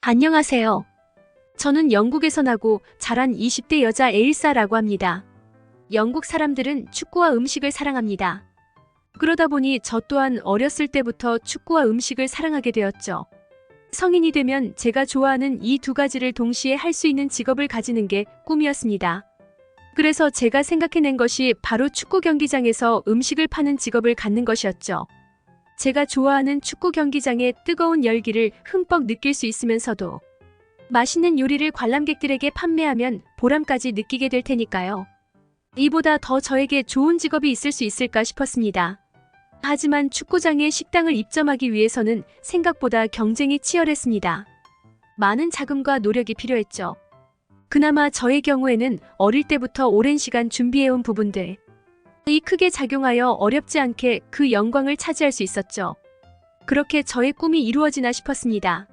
안녕하세요. 저는 영국에서 나고 자란 20대 여자 에일사라고 합니다. 영국 사람들은 축구와 음식을 사랑합니다. 그러다 보니 저 또한 어렸을 때부터 축구와 음식을 사랑하게 되었죠. 성인이 되면 제가 좋아하는 이 두 가지를 동시에 할 수 있는 직업을 가지는 게 꿈이었습니다. 그래서 제가 생각해낸 것이 바로 축구 경기장에서 음식을 파는 직업을 갖는 것이었죠. 제가 좋아하는 축구 경기장의 뜨거운 열기를 흠뻑 느낄 수 있으면서도 맛있는 요리를 관람객들에게 판매하면 보람까지 느끼게 될 테니까요. 이보다 더 저에게 좋은 직업이 있을 수 있을까 싶었습니다. 하지만 축구장에 식당을 입점하기 위해서는 생각보다 경쟁이 치열했습니다. 많은 자금과 노력이 필요했죠. 그나마 저의 경우에는 어릴 때부터 오랜 시간 준비해온 부분들, 이 크게 작용하여 어렵지 않게 그 영광을 차지할 수 있었죠. 그렇게 저의 꿈이 이루어지나 싶었습니다.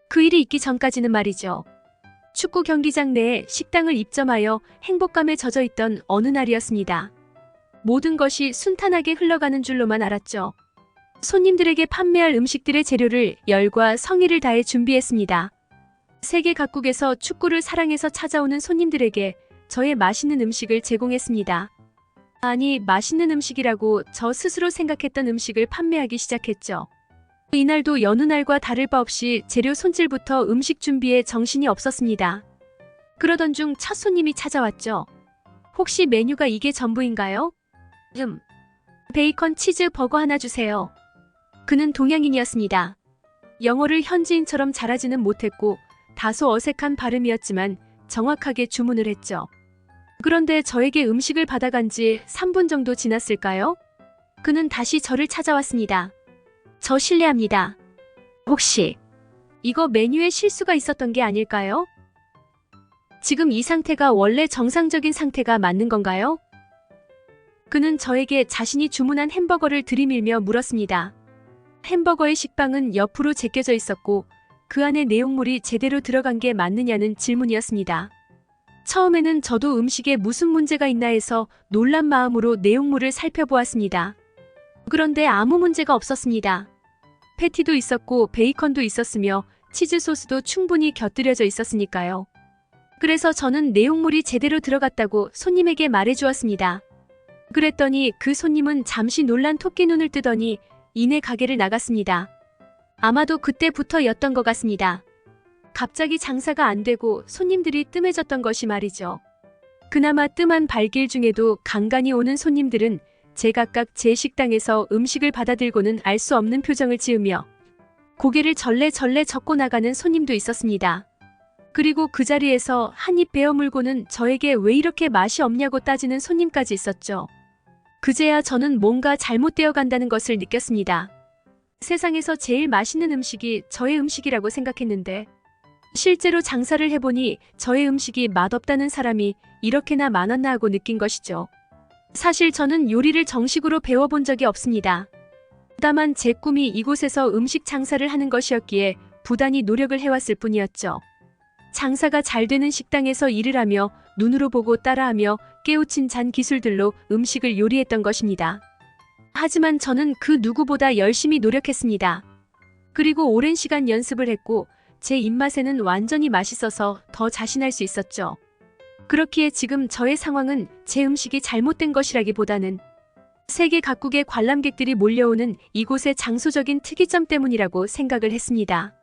그 일이 있기 전까지는 말이죠. 축구 경기장 내에 식당을 입점하여 행복감에 젖어 있던 어느 날이었습니다. 모든 것이 순탄하게 흘러가는 줄로만 알았죠. 손님들에게 판매할 음식들의 재료를 열과 성의를 다해 준비했습니다. 세계 각국에서 축구를 사랑해서 찾아오는 손님들에게 저의 맛있는 음식을 제공했습니다. 아니, 맛있는 음식이라고 저 스스로 생각했던 음식을 판매하기 시작했죠. 이날도 여느 날과 다를 바 없이 재료 손질부터 음식 준비에 정신이 없었습니다. 그러던 중 첫 손님이 찾아왔죠. 혹시 메뉴가 이게 전부인가요? 베이컨 치즈 버거 하나 주세요. 그는 동양인이었습니다. 영어를 현지인처럼 잘하지는 못했고 다소 어색한 발음이었지만 정확하게 주문을 했죠. 그런데 저에게 음식을 받아간 지 3분 정도 지났을까요? 그는 다시 저를 찾아왔습니다. 저 실례합니다. 혹시 이거 메뉴에 실수가 있었던 게 아닐까요? 지금 이 상태가 원래 정상적인 상태가 맞는 건가요? 그는 저에게 자신이 주문한 햄버거를 들이밀며 물었습니다. 햄버거의 식빵은 옆으로 제껴져 있었고 그 안에 내용물이 제대로 들어간 게 맞느냐는 질문이었습니다. 처음에는 저도 음식에 무슨 문제가 있나 해서 놀란 마음으로 내용물을 살펴보았습니다. 그런데 아무 문제가 없었습니다. 패티도 있었고 베이컨도 있었으며 치즈 소스도 충분히 곁들여져 있었으니까요. 그래서 저는 내용물이 제대로 들어갔다고 손님에게 말해주었습니다. 그랬더니 그 손님은 잠시 놀란 토끼 눈을 뜨더니 이내 가게를 나갔습니다. 아마도 그때부터였던 것 같습니다. 갑자기 장사가 안 되고 손님들이 뜸해졌던 것이 말이죠. 그나마 뜸한 발길 중에도 간간히 오는 손님들은 제각각 제 식당에서 음식을 받아들고는 알 수 없는 표정을 지으며 고개를 절레절레 젓고 나가는 손님도 있었습니다. 그리고 그 자리에서 한 입 베어 물고는 저에게 왜 이렇게 맛이 없냐고 따지는 손님까지 있었죠. 그제야 저는 뭔가 잘못되어 간다는 것을 느꼈습니다. 세상에서 제일 맛있는 음식이 저의 음식이라고 생각했는데 실제로 장사를 해보니 저의 음식이 맛없다는 사람이 이렇게나 많았나 하고 느낀 것이죠. 사실 저는 요리를 정식으로 배워본 적이 없습니다. 다만 제 꿈이 이곳에서 음식 장사를 하는 것이었기에 부단히 노력을 해왔을 뿐이었죠. 장사가 잘 되는 식당에서 일을 하며 눈으로 보고 따라하며 깨우친 잔 기술들로 음식을 요리했던 것입니다. 하지만 저는 그 누구보다 열심히 노력했습니다. 그리고 오랜 시간 연습을 했고 제 입맛에는 완전히 맛있어서 더 자신할 수 있었죠. 그렇기에 지금 저의 상황은 제 음식이 잘못된 것이라기보다는 세계 각국의 관람객들이 몰려오는 이곳의 장소적인 특이점 때문이라고 생각을 했습니다.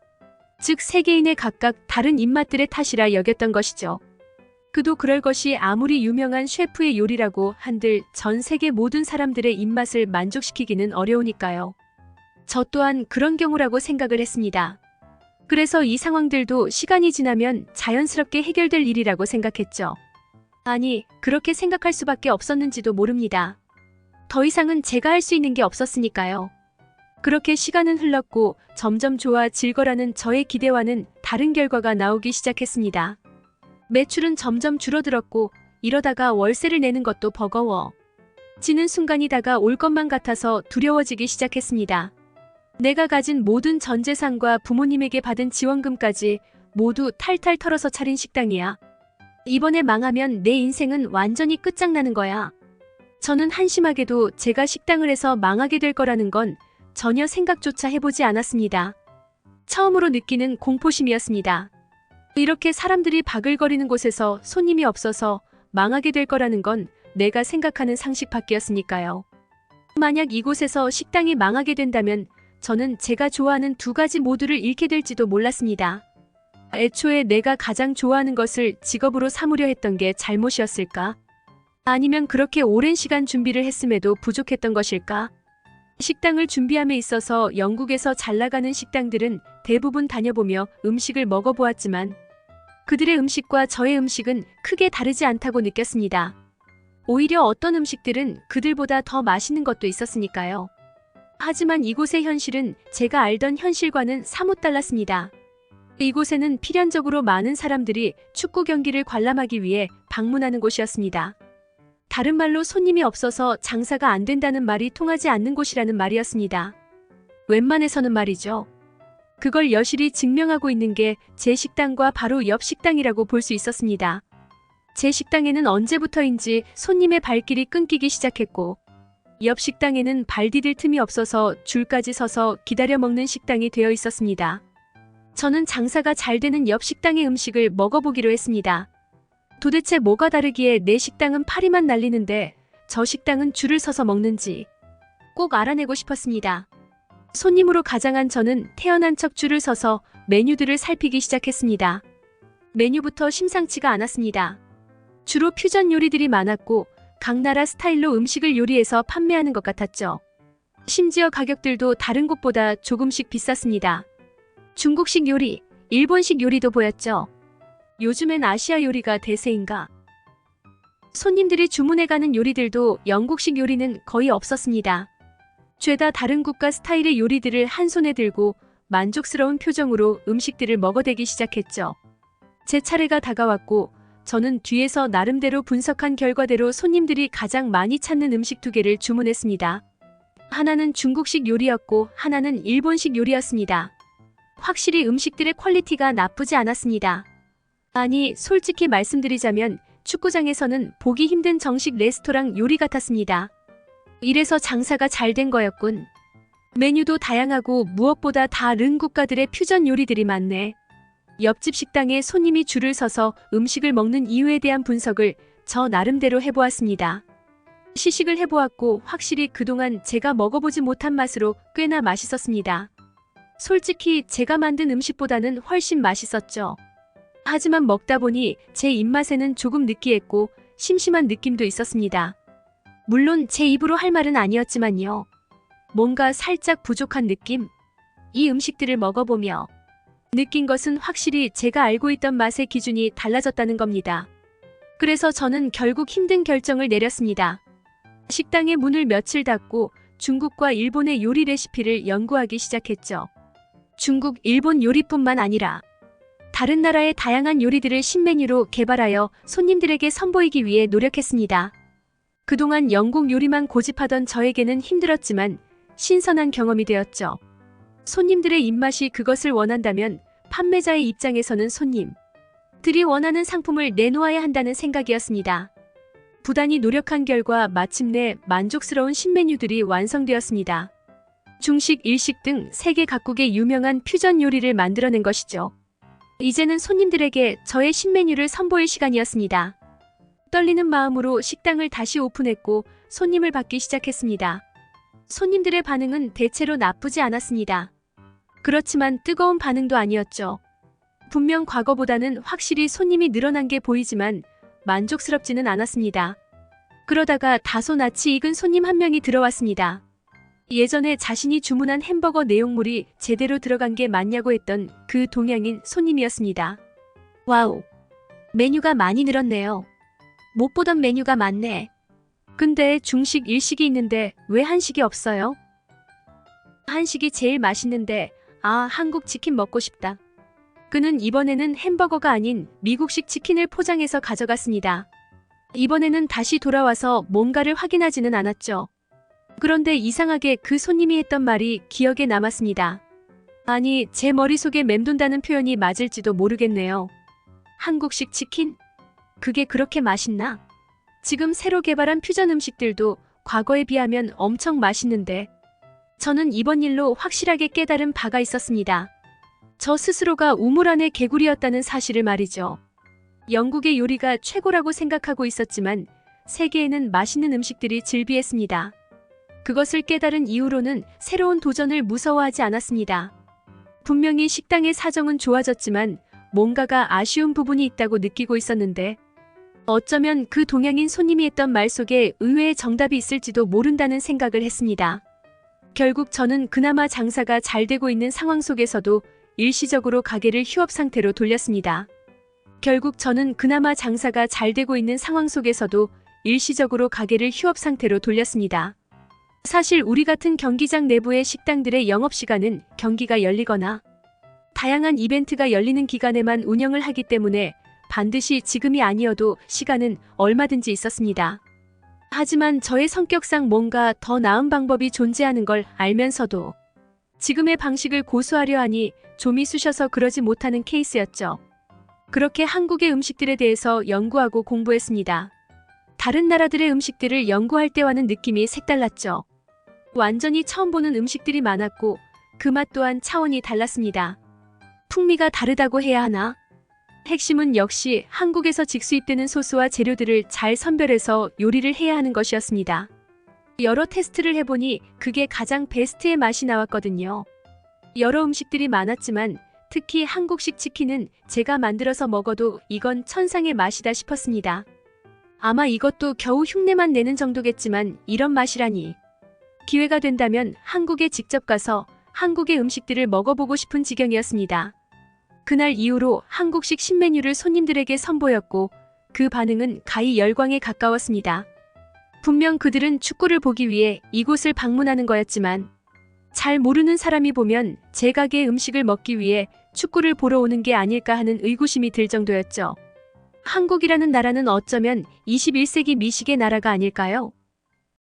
즉 세계인의 각각 다른 입맛들의 탓이라 여겼던 것이죠. 그도 그럴 것이 아무리 유명한 셰프의 요리라고 한들 전 세계 모든 사람들의 입맛을 만족시키기는 어려우니까요. 저 또한 그런 경우라고 생각을 했습니다. 그래서 이 상황들도 시간이 지나면 자연스럽게 해결될 일이라고 생각했죠. 아니, 그렇게 생각할 수밖에 없었는지도 모릅니다. 더 이상은 제가 할 수 있는 게 없었으니까요. 그렇게 시간은 흘렀고 점점 좋아질 거라는 저의 기대와는 다른 결과가 나오기 시작했습니다. 매출은 점점 줄어들었고 이러다가 월세를 내는 것도 버거워지는 순간이 다가올 것만 같아서 두려워지기 시작했습니다. 내가 가진 모든 전 재산과 부모님에게 받은 지원금까지 모두 탈탈 털어서 차린 식당이야. 이번에 망하면 내 인생은 완전히 끝장나는 거야. 저는 한심하게도 제가 식당을 해서 망하게 될 거라는 건 전혀 생각조차 해보지 않았습니다. 처음으로 느끼는 공포심이었습니다. 이렇게 사람들이 바글거리는 곳에서 손님이 없어서 망하게 될 거라는 건 내가 생각하는 상식 밖이었으니까요. 만약 이곳에서 식당이 망하게 된다면 저는 제가 좋아하는 두 가지 모두를 잃게 될지도 몰랐습니다. 애초에 내가 가장 좋아하는 것을 직업으로 삼으려 했던 게 잘못이었을까? 아니면 그렇게 오랜 시간 준비를 했음에도 부족했던 것일까? 식당을 준비함에 있어서 영국에서 잘 나가는 식당들은 대부분 다녀보며 음식을 먹어보았지만 그들의 음식과 저의 음식은 크게 다르지 않다고 느꼈습니다. 오히려 어떤 음식들은 그들보다 더 맛있는 것도 있었으니까요. 하지만 이곳의 현실은 제가 알던 현실과는 사뭇 달랐습니다. 이곳에는 필연적으로 많은 사람들이 축구 경기를 관람하기 위해 방문하는 곳이었습니다. 다른 말로 손님이 없어서 장사가 안 된다는 말이 통하지 않는 곳이라는 말이었습니다. 웬만해서는 말이죠. 그걸 여실히 증명하고 있는 게 제 식당과 바로 옆 식당이라고 볼 수 있었습니다. 제 식당에는 언제부터인지 손님의 발길이 끊기기 시작했고 옆 식당에는 발 디딜 틈이 없어서 줄까지 서서 기다려 먹는 식당이 되어 있었습니다. 저는 장사가 잘 되는 옆 식당의 음식을 먹어보기로 했습니다. 도대체 뭐가 다르기에 내 식당은 파리만 날리는데 저 식당은 줄을 서서 먹는지 꼭 알아내고 싶었습니다. 손님으로 가장한 저는 태어난 척 줄을 서서 메뉴들을 살피기 시작했습니다. 메뉴부터 심상치가 않았습니다. 주로 퓨전 요리들이 많았고 각 나라 스타일로 음식을 요리해서 판매하는 것 같았죠. 심지어 가격들도 다른 곳보다 조금씩 비쌌습니다. 중국식 요리, 일본식 요리도 보였죠. 요즘엔 아시아 요리가 대세인가? 손님들이 주문해가는 요리들도 영국식 요리는 거의 없었습니다. 죄다 다른 국가 스타일의 요리들을 한 손에 들고 만족스러운 표정으로 음식들을 먹어대기 시작했죠. 제 차례가 다가왔고 저는 뒤에서 나름대로 분석한 결과대로 손님들이 가장 많이 찾는 음식 두 개를 주문했습니다. 하나는 중국식 요리였고 하나는 일본식 요리였습니다. 확실히 음식들의 퀄리티가 나쁘지 않았습니다. 아니, 솔직히 말씀드리자면 축구장에서는 보기 힘든 정식 레스토랑 요리 같았습니다. 이래서 장사가 잘 된 거였군. 메뉴도 다양하고 무엇보다 다른 국가들의 퓨전 요리들이 많네. 옆집 식당에 손님이 줄을 서서 음식을 먹는 이유에 대한 분석을 저 나름대로 해보았습니다. 시식을 해보았고 확실히 그동안 제가 먹어보지 못한 맛으로 꽤나 맛있었습니다. 솔직히 제가 만든 음식보다는 훨씬 맛있었죠. 하지만 먹다 보니 제 입맛에는 조금 느끼했고 심심한 느낌도 있었습니다. 물론 제 입으로 할 말은 아니었지만요. 뭔가 살짝 부족한 느낌? 이 음식들을 먹어보며 느낀 것은 확실히 제가 알고 있던 맛의 기준이 달라졌다는 겁니다. 그래서 저는 결국 힘든 결정을 내렸습니다. 식당의 문을 며칠 닫고 중국과 일본의 요리 레시피를 연구하기 시작했죠. 중국, 일본 요리뿐만 아니라 다른 나라의 다양한 요리들을 신메뉴로 개발하여 손님들에게 선보이기 위해 노력했습니다. 그동안 영국 요리만 고집하던 저에게는 힘들었지만 신선한 경험이 되었죠. 손님들의 입맛이 그것을 원한다면 판매자의 입장에서는 손님들이 원하는 상품을 내놓아야 한다는 생각이었습니다. 부단히 노력한 결과 마침내 만족스러운 신메뉴들이 완성되었습니다. 중식, 일식 등 세계 각국의 유명한 퓨전 요리를 만들어낸 것이죠. 이제는 손님들에게 저의 신메뉴를 선보일 시간이었습니다. 떨리는 마음으로 식당을 다시 오픈했고 손님을 받기 시작했습니다. 손님들의 반응은 대체로 나쁘지 않았습니다. 그렇지만 뜨거운 반응도 아니었죠. 분명 과거보다는 확실히 손님이 늘어난 게 보이지만 만족스럽지는 않았습니다. 그러다가 다소 낯이 익은 손님 한 명이 들어왔습니다. 예전에 자신이 주문한 햄버거 내용물이 제대로 들어간 게 맞냐고 했던 그 동양인 손님이었습니다. 와우, 메뉴가 많이 늘었네요. 못 보던 메뉴가 많네. 근데 중식, 일식이 있는데 왜 한식이 없어요? 한식이 제일 맛있는데 한국 치킨 먹고 싶다. 그는 이번에는 햄버거가 아닌 미국식 치킨을 포장해서 가져갔습니다. 이번에는 다시 돌아와서 뭔가를 확인하지는 않았죠. 그런데 이상하게 그 손님이 했던 말이 기억에 남았습니다. 아니, 제 머릿속에 맴돈다는 표현이 맞을지도 모르겠네요. 한국식 치킨? 그게 그렇게 맛있나? 지금 새로 개발한 퓨전 음식들도 과거에 비하면 엄청 맛있는데 저는 이번 일로 확실하게 깨달은 바가 있었습니다. 저 스스로가 우물 안의 개구리였다는 사실을 말이죠. 영국의 요리가 최고라고 생각하고 있었지만 세계에는 맛있는 음식들이 즐비했습니다. 그것을 깨달은 이후로는 새로운 도전을 무서워하지 않았습니다. 분명히 식당의 사정은 좋아졌지만 뭔가가 아쉬운 부분이 있다고 느끼고 있었는데 어쩌면 그 동양인 손님이 했던 말 속에 의외의 정답이 있을지도 모른다는 생각을 했습니다. 결국 저는 그나마 장사가 잘 되고 있는 상황 속에서도 일시적으로 가게를 휴업 상태로 돌렸습니다. 사실 우리 같은 경기장 내부의 식당들의 영업시간은 경기가 열리거나 다양한 이벤트가 열리는 기간에만 운영을 하기 때문에 반드시 지금이 아니어도 시간은 얼마든지 있었습니다. 하지만 저의 성격상 뭔가 더 나은 방법이 존재하는 걸 알면서도 지금의 방식을 고수하려 하니 좀이 쑤셔서 그러지 못하는 케이스였죠. 그렇게 한국의 음식들에 대해서 연구하고 공부했습니다. 다른 나라들의 음식들을 연구할 때와는 느낌이 색달랐죠. 완전히 처음 보는 음식들이 많았고 그 맛 또한 차원이 달랐습니다. 풍미가 다르다고 해야 하나? 핵심은 역시 한국에서 직수입되는 소스와 재료들을 잘 선별해서 요리를 해야 하는 것이었습니다. 여러 테스트를 해보니 그게 가장 베스트의 맛이 나왔거든요. 여러 음식들이 많았지만 특히 한국식 치킨은 제가 만들어서 먹어도 이건 천상의 맛이다 싶었습니다. 아마 이것도 겨우 흉내만 내는 정도겠지만 이런 맛이라니. 기회가 된다면 한국에 직접 가서 한국의 음식들을 먹어보고 싶은 지경이었습니다. 그날 이후로 한국식 신메뉴를 손님들에게 선보였고 그 반응은 가히 열광에 가까웠습니다. 분명 그들은 축구를 보기 위해 이곳을 방문하는 거였지만 잘 모르는 사람이 보면 제 가게의 음식을 먹기 위해 축구를 보러 오는 게 아닐까 하는 의구심이 들 정도였죠. 한국이라는 나라는 어쩌면 21세기 미식의 나라가 아닐까요?